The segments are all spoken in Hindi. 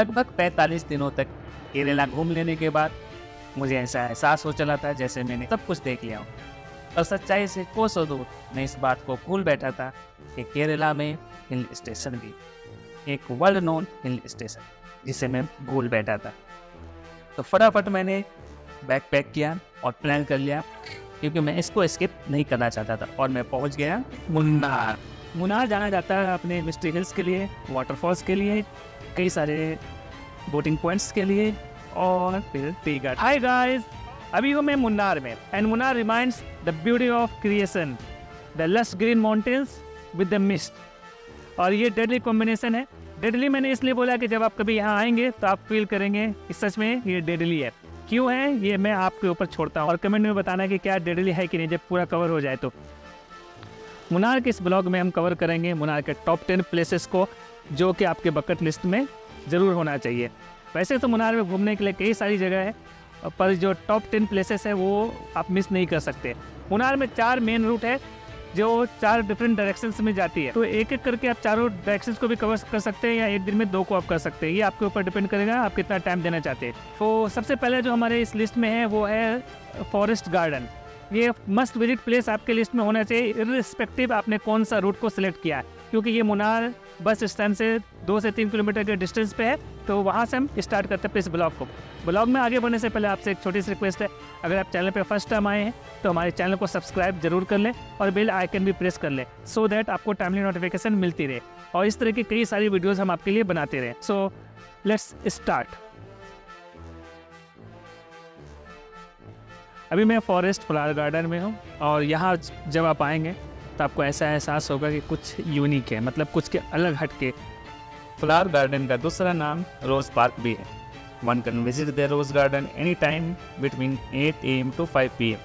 लगभग 45 दिनों तक केरला घूम लेने के बाद मुझे ऐसा एहसास हो चला था जैसे मैंने सब कुछ देख लिया हूँ। और सच्चाई से कोसों दूर मैं इस बात को भूल बैठा था कि केरला में हिल स्टेशन भी एक वर्ल्ड नोन हिल स्टेशन जिसे मैं भूल बैठा था। तो फटाफट मैंने बैग पैक किया और प्लान कर लिया, क्योंकि मैं इसको स्किप नहीं करना चाहता था। और मैं पहुंच गया मुन्नार। मुन्नार जाना जाता है अपने मिस्ट्री हिल्स के लिए, वाटरफॉल्स के लिए, कई सारे बोटिंग पॉइंट्स के लिए और फिर टी गार्डन। हाय गाइस, अभी हूँ मैं मुन्नार में and Munnar reminds the beauty of creation, the lush green mountains with the mist. और ये डेडली कॉम्बिनेशन है। डेडली मैंने इसलिए बोला कि जब आप कभी यहाँ आएंगे तो आप फील करेंगे कि सच में ये डेडली है। क्यों है ये मैं आपके ऊपर छोड़ता हूँ और कमेंट में बताना कि क्या डेडली है कि नहीं, जब पूरा कवर हो जाए तो। मुन्नार के इस ब्लॉग में हम कवर करेंगे मुन्नार के टॉप 10 प्लेसेस को जो कि आपके बकेट लिस्ट में ज़रूर होना चाहिए। वैसे तो मुन्नार में घूमने के लिए कई सारी जगह है, पर जो टॉप 10 प्लेसेस है वो आप मिस नहीं कर सकते। मुन्नार में 4 मेन रूट है जो 4 डिफरेंट डायरेक्शंस में जाती है, तो एक एक करके आप चारों डायरेक्शंस को भी कवर कर सकते हैं या एक दिन में 2 को आप कर सकते हैं। ये आपके ऊपर डिपेंड करेगा आप कितना टाइम देना चाहते हैं। तो सबसे पहले जो हमारे इस लिस्ट में है वो है फॉरेस्ट गार्डन। ये मस्ट विजिट प्लेस आपके लिस्ट में होना चाहिए, इर्रिस्पेक्टिव आपने कौन सा रूट को सिलेक्ट किया है, क्योंकि ये मुन्नार बस स्टैंड से 2 से 3 किलोमीटर के डिस्टेंस पे है। तो वहाँ से हम स्टार्ट करते हैं इस ब्लॉग को। ब्लॉग में आगे बढ़ने से पहले आपसे एक छोटी सी रिक्वेस्ट है, अगर आप चैनल पे फर्स्ट टाइम आए हैं तो हमारे चैनल को सब्सक्राइब जरूर कर लें और बेल आइकन भी प्रेस कर लें, सो दैट आपको टाइमली नोटिफिकेशन मिलती रहे और इस तरह की कई सारी वीडियोज़ हम आपके लिए बनाते रहें। So let's start. अभी मैं फॉरेस्ट फ्लावर गार्डन में हूँ और यहाँ जब आप आएंगे तो आपको ऐसा एहसास होगा कि कुछ यूनिक है, मतलब कुछ के अलग हट के। फ्लावर गार्डन का दूसरा नाम रोज़ पार्क भी है। One can visit the rose garden anytime between 8 AM to 5 PM.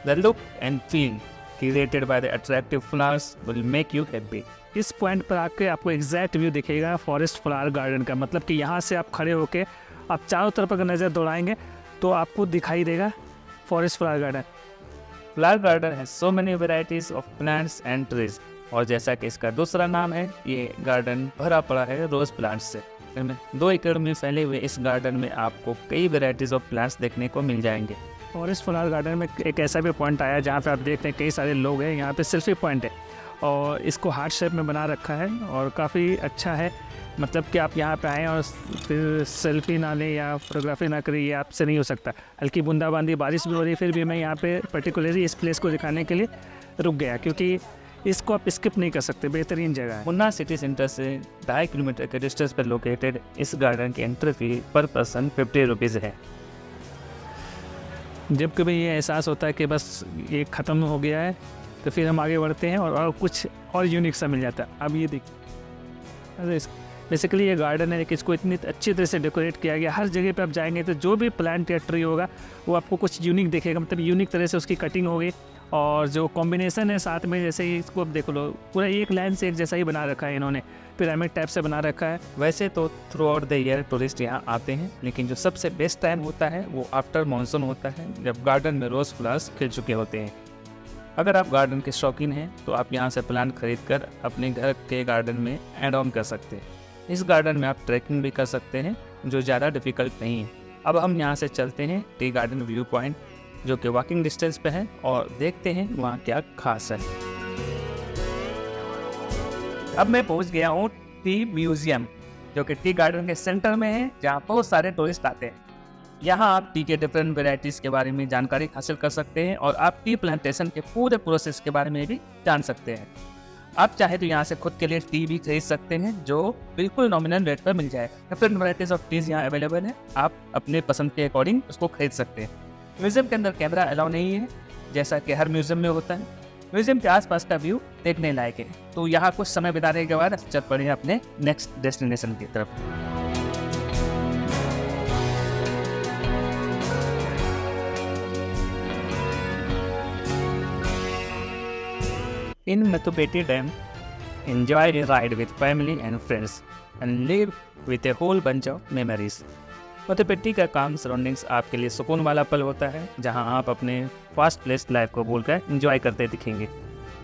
The look and feel created by the attractive flowers will make you happy. इस पॉइंट पर आके आपको एग्जैक्ट व्यू दिखेगा फॉरेस्ट फ्लावर गार्डन का, मतलब कि यहाँ से आप खड़े होके आप चारों तरफ अगर नज़र दौड़ाएंगे तो आपको दिखाई देगा forest flower garden. Flower garden है so many varieties of plants and trees, और जैसा कि इसका दूसरा नाम है, ये गार्डन भरा पड़ा है रोज प्लांट्स से। 2 एकड़ में फैले हुए इस गार्डन में आपको कई वैरायटीज ऑफ प्लांट्स देखने को मिल जाएंगे। फॉरेस्ट फ्लावर गार्डन में एक ऐसा भी पॉइंट आया जहाँ पे आप देखते हैं कई सारे लोग हैं। यहाँ पे सेल्फी पॉइंट है और इसको हार्ट शेप में बना रखा है और काफ़ी अच्छा है, मतलब कि आप यहाँ पे आएँ और फिर सेल्फी ना लें या फोटोग्राफी ना करें, ये आपसे नहीं हो सकता। हल्की बूंदाबांदी बारिश भी हो रही है, फिर भी मैं यहाँ पे पर्टिकुलरली इस प्लेस को दिखाने के लिए रुक गया, क्योंकि इसको आप स्किप नहीं कर सकते, बेहतरीन जगह है। मुन्नार सिटी सेंटर से 2.5 किलोमीटर के डिस्टेंस पर लोकेटेड इस गार्डन की एंट्री फी पर पर्सन 50 रुपीज़ है। जब कभी ये एहसास होता है कि बस ये ख़त्म हो गया है तो फिर हम आगे बढ़ते हैं और कुछ और यूनिक सा मिल जाता है। अब ये देखिए, बेसिकली ये गार्डन है कि इसको इतनी अच्छी तरह से डेकोरेट किया गया। हर जगह पे आप जाएंगे तो जो भी प्लांट या ट्री होगा वो आपको कुछ यूनिक दिखेगा, मतलब यूनिक तरह से उसकी कटिंग होगी और जो कॉम्बिनेशन है साथ में, जैसे ही इसको अब देखो लो पूरा एक लाइन से एक जैसा ही बना रखा है इन्होंने, पिरामिड टाइप से बना रखा है। वैसे तो through out the year tourist यहाँ आते हैं, लेकिन जो सबसे बेस्ट टाइम होता है वो आफ्टर मानसून होता है, जब गार्डन में रोज़ फ्लावर्स खिल चुके होते हैं। अगर आप गार्डन के शौकीन हैं तो आप यहाँ से प्लांट खरीद कर अपने घर के गार्डन में ऐड ऑन कर सकते हैं। इस गार्डन में आप ट्रैकिंग भी कर सकते हैं जो ज़्यादा डिफ़िकल्ट नहीं है। अब हम यहाँ से चलते हैं टी गार्डन व्यू पॉइंट, जो कि वॉकिंग डिस्टेंस पे है, और देखते हैं वहाँ क्या खास है। अब मैं पहुँच गया हूँ टी म्यूजियम, जो कि टी गार्डन के सेंटर में है, जहाँ बहुत सारे टूरिस्ट आते हैं। यहाँ आप टी के डिफरेंट वेराइटीज़ के बारे में जानकारी हासिल कर सकते हैं और आप टी प्लांटेशन के पूरे प्रोसेस के बारे में भी जान सकते हैं। आप चाहे तो यहाँ से खुद के लिए टी भी खरीद सकते हैं, जो बिल्कुल नॉमिनल रेट पर मिल जाए। डिफरेंट वैराइटीज ऑफ टीज यहाँ अवेलेबल है, आप अपने पसंद के अकॉर्डिंग उसको खरीद सकते हैं। म्यूजियम के अंदर कैमरा अलाउ नहीं है, जैसा कि हर म्यूजियम में होता है। म्यूजियम के आसपास का व्यू देखने लायक है, तो यहाँ कुछ समय बिताने के बाद चल पड़े अपने नेक्स्ट डेस्टिनेशन की तरफ। In Mathupeti Dam, enjoy a ride with family and friends and live with a whole bunch of memories. मथुपेट्टी का काम सराउंडिंग्स आपके लिए सुकून वाला पल होता है, जहां आप अपने फास्ट प्लेस लाइफ को भूलकर एंजॉय करते दिखेंगे।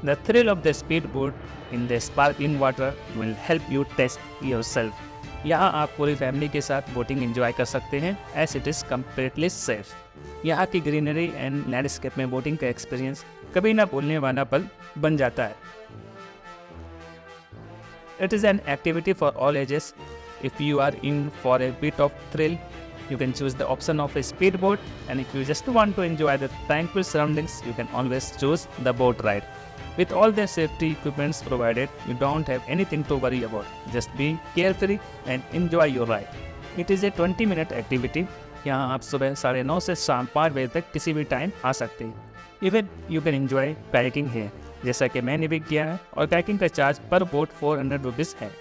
The thrill of the speedboat in the sparkling water will help you test yourself. यहाँ आप पूरी फैमिली के साथ बोटिंग एंजॉय कर सकते हैं as it is completely safe. यहाँ की ग्रीनरी एंड लैंडस्केप में बोटिंग का एक्सपीरियंस कभी ना भूलने वाला पल बन जाता है। It is an activity for all ages. If you are in for a bit of thrill, you can choose the option of a speedboat, and if you just want to enjoy the tranquil surroundings, you can always choose the boat ride. With all their safety equipments provided, you don't have anything to worry about. Just be carefree and enjoy your ride. It is a 20-minute activity. यहाँ आप सुबह 9:30 से शाम 5 बजे तक किसी भी टाइम आ सकते हैं। Even you can enjoy kayaking here, जैसा कि मैंने भी किया है, और kayaking का चार्ज पर बोट 400 रुपीज़ है।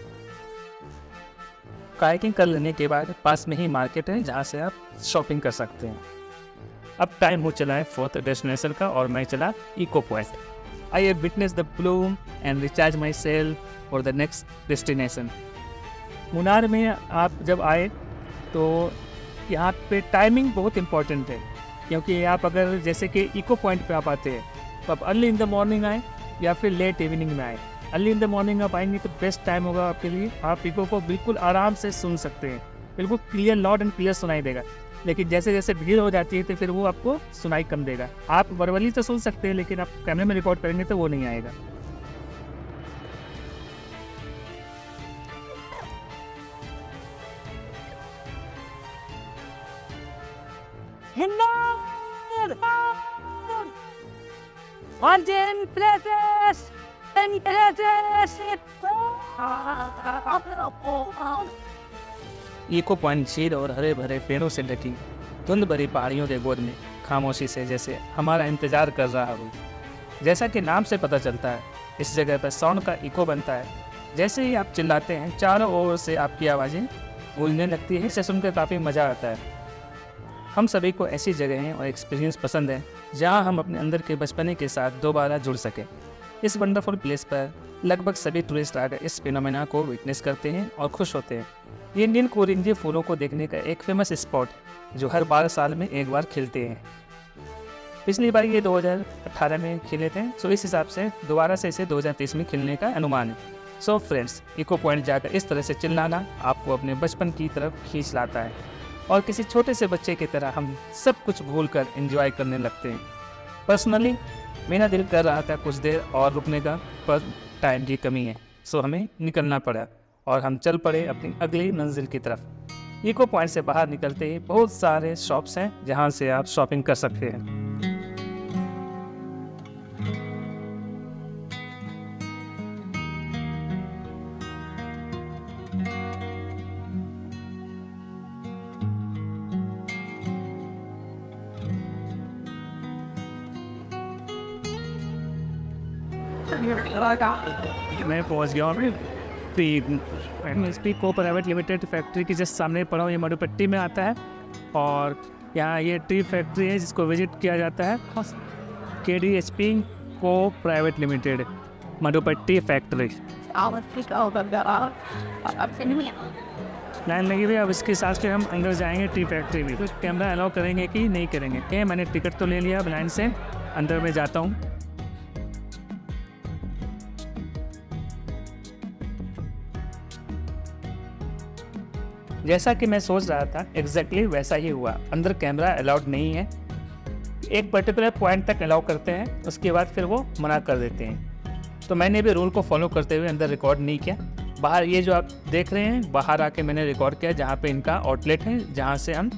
कायाकिंग कर लेने के बाद पास में ही मार्केट है जहाँ से आप शॉपिंग कर सकते हैं। अब टाइम हो चला है 4th डेस्टिनेशन का और मैं चला echo point. I have witness the Bloom and recharge my self for the next destination. Munnar में आप जब आए तो यहाँ पे टाइमिंग बहुत इम्पॉर्टेंट है, क्योंकि आप अगर जैसे कि इको पॉइंट पे आप आते हैं तो आप अर्ली इन द मॉर्निंग आए या फिर लेट इवनिंग में आए। अर्ली इन द मॉर्निंग आप आएंगे तो बेस्ट टाइम होगा आपके लिए। आप इको को बिल्कुल आराम से सुन सकते हैं, बिल्कुल क्लियर, लाउड एंड क्लियर सुनाई देगा। लेकिन जैसे जैसे भीड़ हो जाती है तो फिर वो आपको सुनाई कम देगा। आप वर्बली तो सुन सकते हैं, लेकिन आप कैमरे में रिकॉर्ड करेंगे तो वो नहीं आएगा। इको पॉइंट झील और हरे भरे पेड़ों से ढकी धुंध भरी पहाड़ियों के गोद में खामोशी से जैसे हमारा इंतजार कर रहा हो। जैसा कि नाम से पता चलता है, इस जगह पर साउंड का इको बनता है। जैसे ही आप चिल्लाते हैं, चारों ओर से आपकी आवाज़ें गूंजने लगती है। इसे सुनकर काफ़ी मज़ा आता है। हम सभी को ऐसी जगहें और एक्सपीरियंस पसंद है जहां हम अपने अंदर के बचपने के साथ दोबारा जुड़ सकें। इस वंडरफुल प्लेस पर लगभग सभी टूरिस्ट आकर इस फिनोमेना को विटनेस करते हैं और खुश होते हैं। ये नीलकुरिंजी फूलों को देखने का एक फेमस स्पॉट जो हर 12 साल में एक बार खिलते हैं। पिछली बार ये 2018 में खिले थे, सो इस हिसाब से दोबारा से इसे 2023 में खिलने का अनुमान है। सो फ्रेंड्स, इको पॉइंट जाकर इस तरह से चिल्लाना आपको अपने बचपन की तरफ खींच लाता है और किसी छोटे से बच्चे की तरह हम सब कुछ भूलकर एंजॉय करने लगते हैं। पर्सनली मेरा दिल कर रहा था कुछ देर और रुकने का, पर टाइम की कमी है, सो हमें निकलना पड़ा और हम चल पड़े अपनी अगली मंजिल की तरफ। इको पॉइंट से बाहर निकलते ही बहुत सारे शॉप्स हैं जहां से आप शॉपिंग कर सकते हैं। मैं पहुंच गया हूँ एमएसपी को प्राइवेट लिमिटेड फैक्ट्री की जस्ट सामने पड़ा हूँ। ये मधुपट्टी में आता है और यहाँ ये टी फैक्ट्री है जिसको विजिट किया जाता है। KDHP को प्राइवेट लिमिटेड मधुपट्टी फैक्ट्री। लाइन लगी हुई, अब इसके हिसाब से हम अंदर जाएंगे टी फैक्ट्री में। तो कैमरा अलाउ करेंगे कि नहीं करेंगे। मैंने टिकट तो ले लिया, अब लाइन से अंदर में जाता हूँ। जैसा कि मैं सोच रहा था एग्जैक्टली वैसा ही हुआ। अंदर कैमरा अलाउड नहीं है, एक पर्टिकुलर पॉइंट तक अलाउ करते हैं, उसके बाद फिर वो मना कर देते हैं। तो मैंने भी रूल को फॉलो करते हुए अंदर रिकॉर्ड नहीं किया। बाहर ये जो आप देख रहे हैं, बाहर आके मैंने रिकॉर्ड किया जहाँ पे इनका आउटलेट है, जहाँ से हम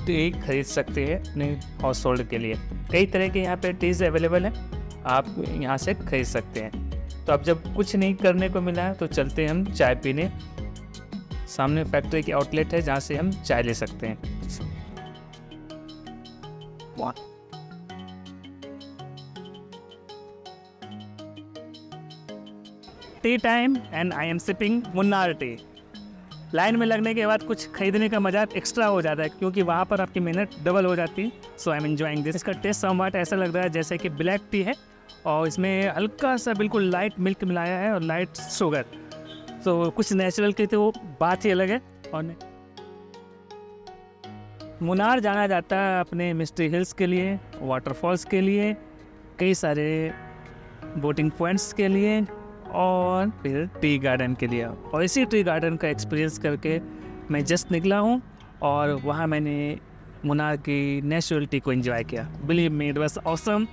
टी खरीद सकते हैं अपने हाउस होल्ड के लिए। कई तरह के यहाँ पे टीज़ अवेलेबल है, आप यहाँ से खरीद सकते हैं। तो अब जब कुछ नहीं करने को मिला है तो चलते हैं हम चाय पीने। सामने फैक्ट्री की आउटलेट है जहाँ से हम चाय ले सकते हैं। T time and I am sipping Munnar T. Line में लगने के बाद कुछ खरीदने का मजा एक्स्ट्रा हो जाता है, क्योंकि वहाँ पर आपकी मेहनत डबल हो जाती है। सो आई एम एंजॉइंग दिस। इसका टेस्ट समवॉट ऐसा लग रहा है जैसे कि ब्लैक टी है और इसमें हल्का सा बिल्कुल लाइट मिल्क मिलाया है और लाइट शुगर। तो कुछ नेचुरल की तो वो बात ही अलग है। और मुन्नार जाना जाता है अपने मिस्ट्री हिल्स के लिए, वाटरफॉल्स के लिए, कई सारे बोटिंग पॉइंट्स के लिए और फिर टी गार्डन के लिए। और इसी टी गार्डन का एक्सपीरियंस करके मैं जस्ट निकला हूँ और वहाँ मैंने मुन्नार की नेचुरलिटी को एंजॉय किया। Believe me, it was awesome.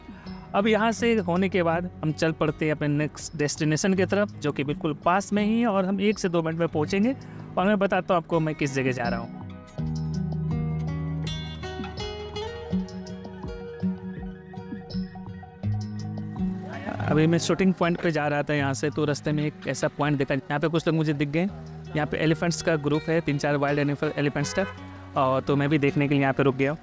अब यहाँ से होने के बाद हम चल पड़ते हैं अपने नेक्स्ट डेस्टिनेशन की तरफ, जो कि बिल्कुल पास में ही है और हम 1 से 2 मिनट में पहुँचेंगे। और मैं बताता हूँ आपको मैं किस जगह जा रहा हूँ। अभी मैं शूटिंग पॉइंट पे जा रहा था यहाँ से, तो रास्ते में एक ऐसा पॉइंट देखा, यहाँ पे कुछ लोग मुझे दिख गए। यहाँ पे एलिफेंट्स का ग्रुप है, 3-4 वाइल्ड एलिफेंट्स का, और तो मैं भी देखने के लिए यहाँ पे रुक गया।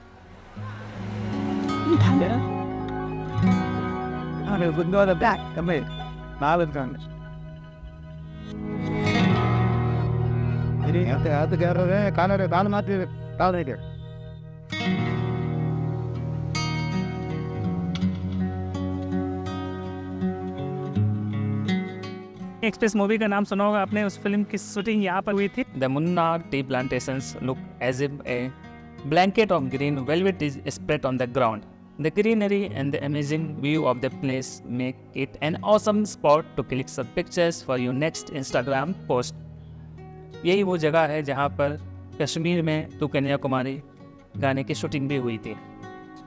एक्सप्रेस मूवी का नाम सुना होगा आपने, उस फिल्म की शूटिंग यहाँ पर हुई थी। The Munnar tea plantations look as if a blanket of green velvet is spread on the ground. The greenery and the amazing view of the place make it an awesome spot to click some pictures for your next Instagram post. यही वो जगह है जहाँ पर कश्मीर में तो कन्याकुमारी गाने की शूटिंग भी हुई थी।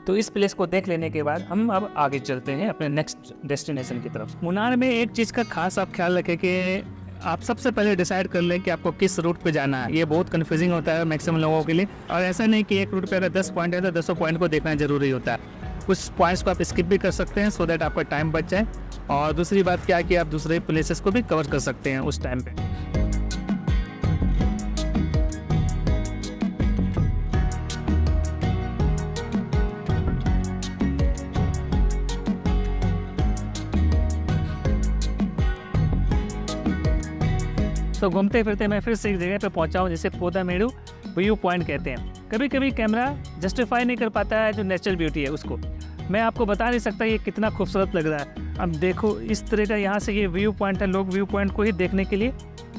तो इस प्लेस को देख लेने के बाद हम अब आगे चलते हैं अपने नेक्स्ट डेस्टिनेशन की तरफ। मुन्नार में एक चीज़ का खास आप ख्याल रखें कि आप सबसे पहले डिसाइड कर लें कि आपको किस रूट पे जाना है। ये बहुत कन्फ्यूजिंग होता है मैक्सिमम लोगों के लिए, और ऐसा नहीं कि एक रूट पे अगर 10 पॉइंट है तो 10 पॉइंट को देखना जरूरी होता है। कुछ पॉइंट्स को आप स्किप भी कर सकते हैं सो दैट आपका टाइम बच जाए। और दूसरी बात क्या है कि आप दूसरे प्लेसेस को भी कवर कर सकते हैं उस टाइम पे। तो घूमते फिरते मैं फिर से एक जगह पे पहुंचा हूँ जिसे पोदामेरू व्यू पॉइंट कहते हैं। कभी कभी कैमरा जस्टिफाई नहीं कर पाता है जो नेचुरल ब्यूटी है उसको। मैं आपको बता नहीं सकता ये कितना खूबसूरत लग रहा है। अब देखो इस तरह का यहाँ से ये व्यू पॉइंट है, लोग व्यू पॉइंट को ही देखने के लिए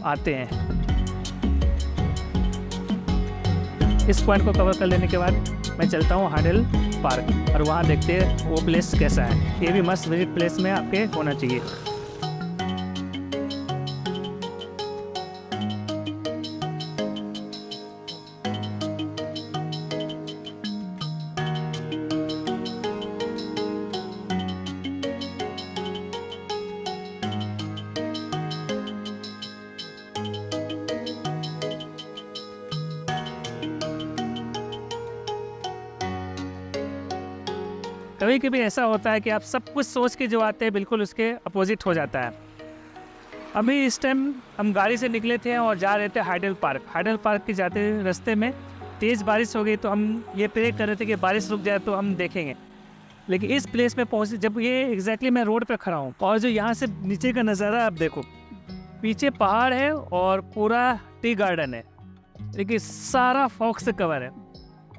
आते हैं। इस पॉइंट को कवर कर लेने के बाद मैं चलता हूँ हाडेल पार्क और वहाँ देखते हैं वो प्लेस कैसा है। ये भी मस्त विजिट प्लेस में आपके होना चाहिए। कभी कभी ऐसा होता है कि आप सब कुछ सोच के जो आते हैं बिल्कुल उसके अपोजिट हो जाता है। अभी इस टाइम हम गाड़ी से निकले थे और जा रहे थे हाइडल पार्क। हाइडल पार्क के जाते रास्ते में तेज़ बारिश हो गई, तो हम ये प्रे कर रहे थे कि बारिश रुक जाए तो हम देखेंगे। लेकिन इस प्लेस पे पहुँचे जब ये एग्जैक्टली मैं रोड पे खड़ा हूँ और जो यहाँ से नीचे का नज़ारा आप देखो, पीछे पहाड़ है और पूरा टी गार्डन है, लेकिन सारा फॉग से कवर है।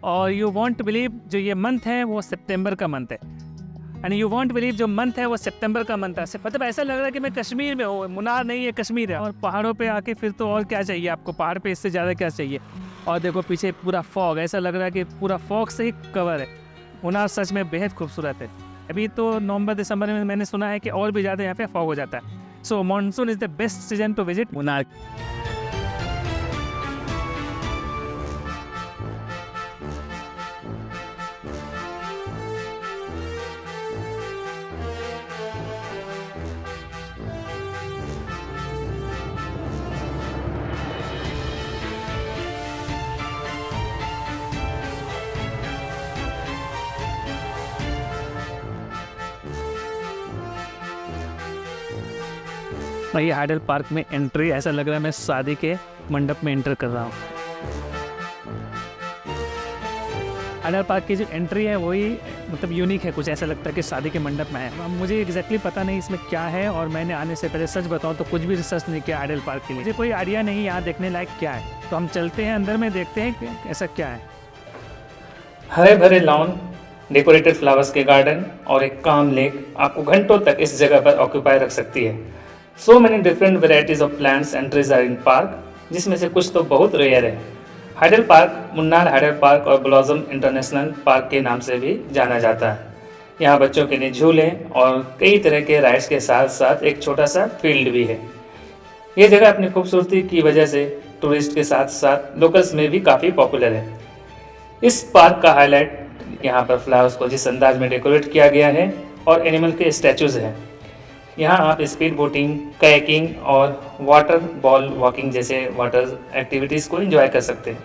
और यू वॉन्ट बिलीव जो ये मंथ है वो सितंबर का मंथ है, एंड यू वॉन्ट बिलीव जो मंथ है वो सितंबर का मंथ है। मतलब ऐसा लग रहा है कि मैं कश्मीर में हूँ, मुन्नार नहीं है कश्मीर है। और पहाड़ों पे आके फिर तो और क्या चाहिए आपको, पहाड़ पे इससे ज़्यादा क्या चाहिए। और देखो पीछे पूरा फॉग, ऐसा लग रहा है कि पूरा फॉग से ही कवर है। मुन्नार सच में बेहद खूबसूरत है। अभी तो नवंबर दिसंबर में मैंने सुना है कि और भी ज़्यादा यहाँ पे फॉग हो जाता है। So monsoon is the best season to visit Munnar. और ये हाइडल पार्क में एंट्री ऐसा लग रहा है मैं शादी के मंडप में एंटर कर रहा हूँ। हाइडल पार्क की जो एंट्री है वही मतलब यूनिक है, कुछ ऐसा लगता है कि शादी के मंडप में है। अब मुझे एग्जैक्टली पता नहीं इसमें क्या है, और मैंने आने से पहले सच बताऊँ तो कुछ भी रिसर्च नहीं किया हाइडल पार्क के लिए। मुझे कोई आइडिया नहीं यहाँ देखने लायक क्या है। तो हम चलते हैं अंदर में, देखते हैं कि ऐसा क्या है। हरे भरे लॉन, डेकोरेटेड फ्लावर्स के गार्डन और एक काम लेक आपको घंटों तक इस जगह पर ऑक्यूपाई रख सकती है। So many different varieties of plants and trees are in park, जिसमें से कुछ तो बहुत रेयर है। Hydel park Munnar hydel park और ब्लॉसम इंटरनेशनल पार्क के नाम से भी जाना जाता है। यहाँ बच्चों के लिए झूले और कई तरह के राइड्स के साथ साथ एक छोटा सा फील्ड भी है। ये जगह अपनी खूबसूरती की वजह से टूरिस्ट के साथ साथ लोकल्स में भी काफ़ी पॉपुलर है। इस पार्क का हाईलाइट यहाँ पर फ्लावर्स को जिस अंदाज में डेकोरेट किया गया है और एनिमल के स्टैचूज हैं। यहाँ आप स्पीड बोटिंग, कायाकिंग और वाटर बॉल वॉकिंग जैसे वाटर एक्टिविटीज़ को एंजॉय कर सकते हैं।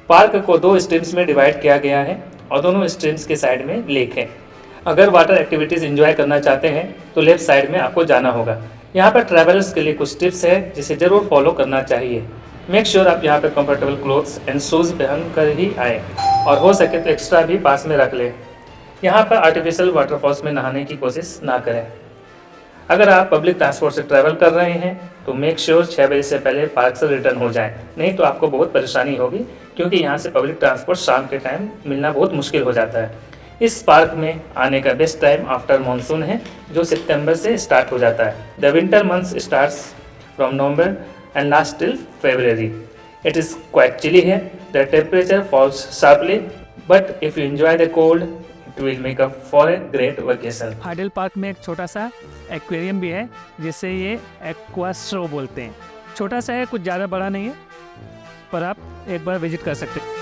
पार्क को 2 स्ट्रीम्स में डिवाइड किया गया है और दोनों स्ट्रीम्स के साइड में लेक है। अगर वाटर एक्टिविटीज़ एंजॉय करना चाहते हैं तो लेफ्ट साइड में आपको जाना होगा। यहाँ पर ट्रैवलर्स के लिए कुछ टिप्स है जिसे ज़रूर फॉलो करना चाहिए। मेक श्योर आप यहाँ पर कंफर्टेबल क्लोथ्स एंड शूज़ पहन कर ही आए और हो सके तो एक्स्ट्रा भी पास में रख लें। यहाँ पर आर्टिफिशियल वाटरफॉल्स में नहाने की कोशिश ना करें। अगर आप पब्लिक ट्रांसपोर्ट से ट्रैवल कर रहे हैं तो मेक श्योर 6 बजे से पहले पार्क से रिटर्न हो जाएं, नहीं तो आपको बहुत परेशानी होगी क्योंकि यहाँ से पब्लिक ट्रांसपोर्ट शाम के टाइम मिलना बहुत मुश्किल हो जाता है। इस पार्क में आने का बेस्ट टाइम आफ्टर मानसून है जो सितंबर से स्टार्ट हो जाता है। The winter months starts from November and last till February. It is quite chilly here. The temperature falls sharply, but if you enjoy the cold, it will make up for a great vacation. Hydel park में एक छोटा सा एक्वेरियम भी है जिसे ये एक्वास्ट्रो बोलते हैं। छोटा सा है, कुछ ज़्यादा बड़ा नहीं है, पर आप एक बार विजिट कर सकते हैं।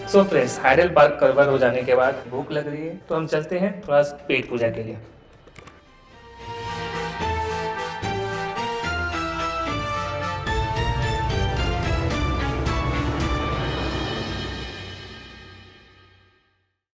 So friends, hydel park cover हो जाने के बाद भूख लग रही है तो हम चलते हैं थोड़ा पेट पूजा के लिए।